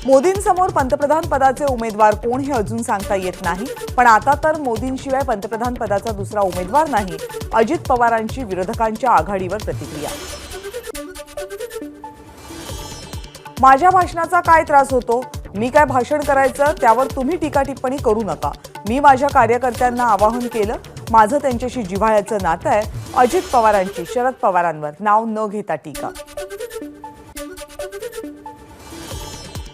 मोदींसमोर पंतप्रधान पदाचे उमेदवार कोण हे अजून सांगता येत नाही, पण आता तर मोदींशिवाय पंतप्रधान पदाचा दुसरा उमेदवार नाही, अजित पवारांची विरोधकांच्या आघाडीवर प्रतिक्रिया। माझ्या भाषणाचा काय त्रास होतो? मी काय भाषण करायचं त्यावर तुम्ही टीका टिप्पणी करू नका। मी माझ्या कार्यकर्त्यांना आवाहन केलं, माझं त्यांच्याशी जिव्हाळ्याचं नातं आहे। अजित पवारांची शरद पवारांवर नाव न घेता टीका।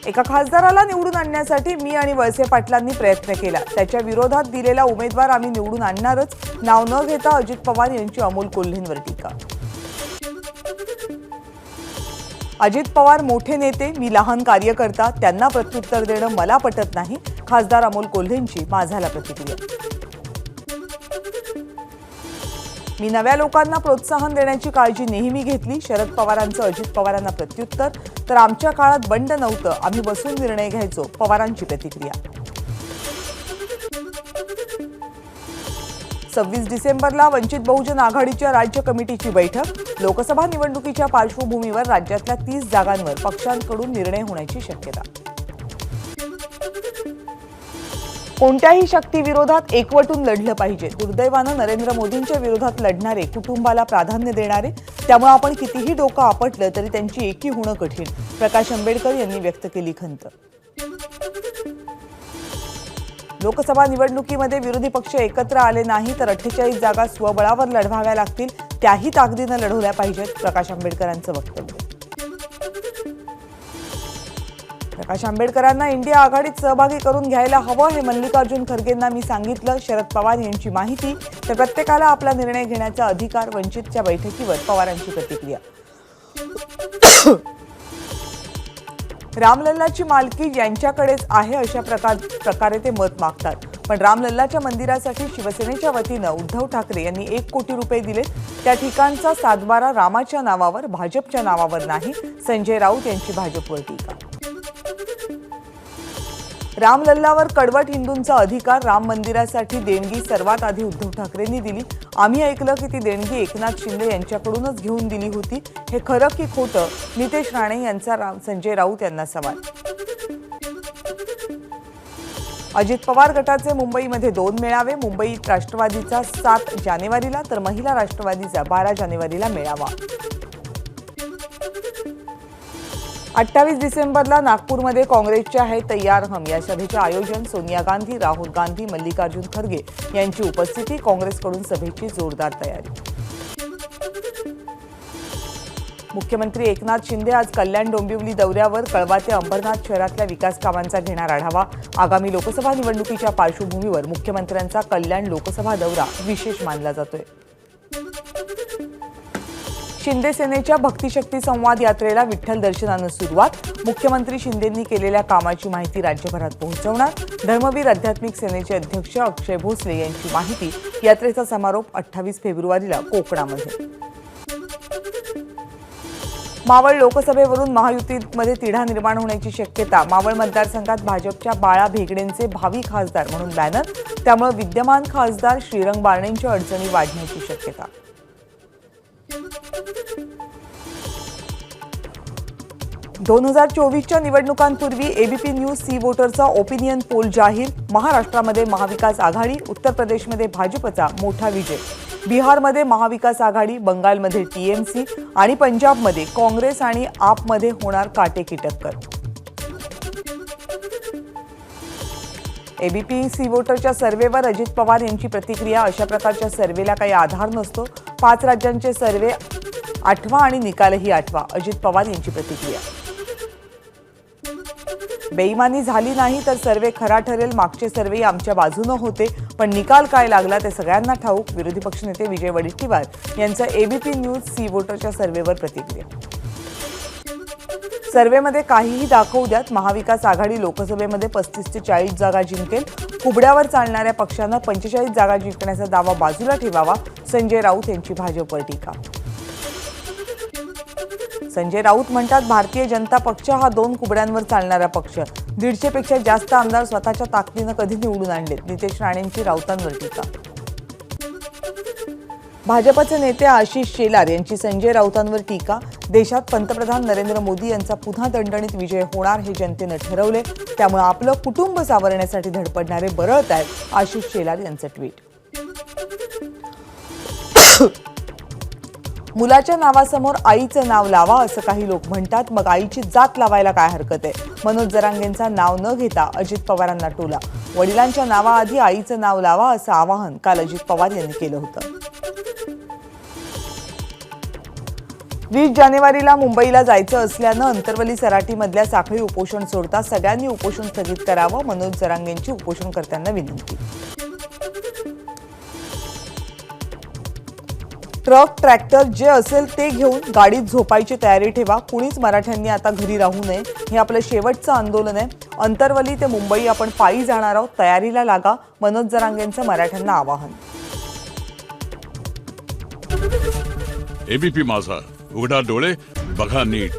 एका खासदाराला निवडून आणण्यासाठी मी आणि वळसे पाटलांनी प्रयत्न केला, त्याच्या विरोधात दिलेला उमेदवार आम्ही निवडून आणणारच, नाव न घेता अजित पवार यांची अमोल कोल्हेंवर टीका। अजित पवार मोठे नेते, मी लहान कार्यकर्ता, त्यांना प्रत्युत्तर देणं मला पटत नाही, खासदार अमोल कोल्हेंची माझ्याला प्रतिक्रिया। मी नव्या लोकांना प्रोत्साहन देण्याची काळजी नेहमी घेतली, शरद पवारांचं अजित पवारांना प्रत्युत्तर, तर आमच्या काळात बंड नव्हतं, आम्ही बसून निर्णय घ्यायचो, पवारांची प्रतिक्रिया। 26 डिसेंबरला वंचित बहुजन आघाडीच्या राज्य कमिटीची बैठक, लोकसभा निवडणुकीच्या पार्श्वभूमीवर राज्यातल्या 30 जागांवर पक्षांकडून निर्णय होण्याची शक्यता। कोणत्याही शक्तीविरोधात एकवटून लढलं पाहिजे, दुर्दैवानं नरेंद्र मोदींच्या विरोधात लढणारे कुटुंबाला प्राधान्य देणारे, त्यामुळे आपण कितीही डोकं आपटलं तरी त्यांची एकी होणं कठीण, प्रकाश आंबेडकर यांनी व्यक्त केली खंत। लोकसभा निवडणुकीमध्ये विरोधी पक्ष एकत्र आले नाही तर 48 जागा स्वबळावर लढवाव्या लागतील, त्याही ताकदीनं लढवल्या पाहिजेत, प्रकाश आंबेडकरांचं वक्तव्य। प्रकाश आंबेडकरांना इंडिया आघाडीत सहभागी करून घ्यायला हवं हे मल्लिकार्जुन खरगेंना मी सांगितलं, शरद पवार यांची माहिती, तर प्रत्येकाला आपला निर्णय घेण्याचा अधिकार, वंचितच्या बैठकीवर पवारांची प्रतिक्रिया। रामलल्लाची मालकी यांच्याकडेच आहे अशा प्रकारे ते मत मागतात, पण रामलल्लाच्या मंदिरासाठी शिवसेनेच्या वतीनं उद्धव ठाकरे यांनी 1 कोटी रुपये दिले, त्या ठिकाणचा सातबारा रामाच्या नावावर, भाजपच्या नावावर नाही, संजय राऊत यांची भाजपवर टीका। रामलल्लावर कडवट हिंदूंचा अधिकार, राम मंदिरासाठी देणगी सर्वात आधी उद्धव ठाकरेंनी दिली, आम्ही ऐकलं की ती देणगी एकनाथ शिंदे यांच्याकडूनच घेऊन दिली होती, हे खरं की खोटं? नितेश राणे यांचा संजय राऊत यांना सवाल। अजित पवार गटाचे मुंबईमध्ये 2 मेळावे, मुंबईत राष्ट्रवादीचा 7 जानेवारीला तर महिला राष्ट्रवादीचा 12 जानेवारीला मेळावा। 28 डिसेंबरला नागपूरमध्ये काँग्रेसच्या है तैयार हम या सभेचे आयोजन, सोनिया गांधी, राहुल गांधी, मल्लिकार्जुन खरगे यांची उपस्थिती, काँग्रेसकडून सभेची जोरदार तयारी। मुख्यमंत्री एकनाथ शिंदे आज कल्याण डोंबिवली दौऱ्यावर, कळवा ते अंबरनाथ शहरातल्या विकास कामांचा घेणार आढावा, आगामी लोकसभा निवडणुकीच्या पार्श्वभूमीवर मुख्यमंत्र्यांचा कल्याण लोकसभा दौरा विशेष मानला जातोय। शिंदे सेनेच्या भक्तिशक्ती संवाद यात्रेला विठ्ठल दर्शनानं सुरुवात, मुख्यमंत्री शिंदेंनी केलेल्या कामाची माहिती राज्यभरात पोहोचवणार, धर्मवीर आध्यात्मिक सेनेचे अध्यक्ष अक्षय भोसले यांची माहिती, यात्रेचा समारोप 28 फेब्रुवारीला कोकणामध्ये। मावळ लोकसभेवरून महायुतीमध्ये तिढा निर्माण होण्याची शक्यता, मावळ मतदारसंघात भाजपच्या बाळा भेगडेंचे भावी खासदार म्हणून बॅनर, त्यामुळे विद्यमान खासदार श्रीरंग बारणेंच्या अडचणी वाढण्याची शक्यता। 2024च्या निवडणुकांपूर्वी एबीपी न्यूज सी वोटरचा ओपिनियन पोल जाहीर, महाराष्ट्रामध्ये महाविकास आघाडी, उत्तर प्रदेशमध्ये भाजपचा मोठा विजय, बिहारमध्ये महाविकास आघाडी, बंगालमध्ये टीएमसी आणि पंजाबमध्ये काँग्रेस आणि आपमध्ये होणार काटेकी टक्कर। एबीपी सी वोटरच्या सर्व्हेवर अजित पवार यांची प्रतिक्रिया, अशा प्रकारच्या सर्व्हेला काही आधार नसतो, 5 राज्यांचे सर्व्हे आठवा आणि निकालही आठवा, अजित पवार यांची प्रतिक्रिया। बेईमानी झाली नाही तर सर्व्हे खरा ठरेल, मागचे सर्व्हे आमच्या बाजूने होते, पण निकाल काय लागला ते सगळ्यांना ठाऊक, विरोधी पक्षनेते विजय वडेट्टीवार यांचा एबीपी न्यूज सी वोटरच्या सर्व्हेवर प्रतिक्रिया। सर्व्हेमध्ये काहीही दाखवू द्यात, महाविकास आघाडी लोकसभेमध्ये 35 ते 40 जागा जिंकेल, कुबड्यावर चालणाऱ्या पक्षानं 45 जागा जिंकण्याचा दावा बाजूला ठेवावा, संजय राऊत यांची भाजपवर टीका। संजय राऊत म्हणतात, भारतीय जनता पक्ष हा 2 कुबड्यांवर चालणारा पक्ष, 150 पेक्षा जास्त आमदार स्वतःच्या ताकदीनं कधी निवडून आणलेत, नितेश राणेंची राऊतांवर टीका। भाजपचे नेते आशिष शेलार यांची संजय राऊतांवर टीका. देशात पंतप्रधान नरेंद्र मोदी यांचा पुन्हा दणदणीत विजय होणार हे जनतेनं ठरवले, त्यामुळे आपलं कुटुंब सावरण्यासाठी धडपडणारे बरळत आहेत. आशिष शेलार यांचं ट्विट. मुलाच्या नावासमोर आईचं नाव लावा असं काही लोक म्हणतात, मग आईची जात लावायला काय हरकत आहे. मनोज जरांगेंचा नाव न घेता अजित पवारांना टोला. वडिलांच्या नावाआधी आईचं नाव लावा असं आवाहन काल अजित पवार यांनी केलं होतं. 20 जानेवारीला मुंबईला जायचं असल्यानं अंतरवली सराटीमधल्या साखळी उपोषण सोडता सगळ्यांनी उपोषण स्थगित करावं. मनोज जरांगेंची उपोषणकर्त्यांना विनंती. ट्रक ट्रॅक्टर जे असेल ते घेऊन गाडीत झोपायची तयारी ठेवा. कुणीच मराठ्यांनी आता घरी राहू नये. हे आपलं शेवटचं आंदोलन आहे. अंतरवली ते मुंबई आपण पायी जाणार आहोत, तयारीला लागा. मनोज जरांगेंचं मराठ्यांना आवाहन. एबीपी माझा, उघडा डोळे बघा नीट.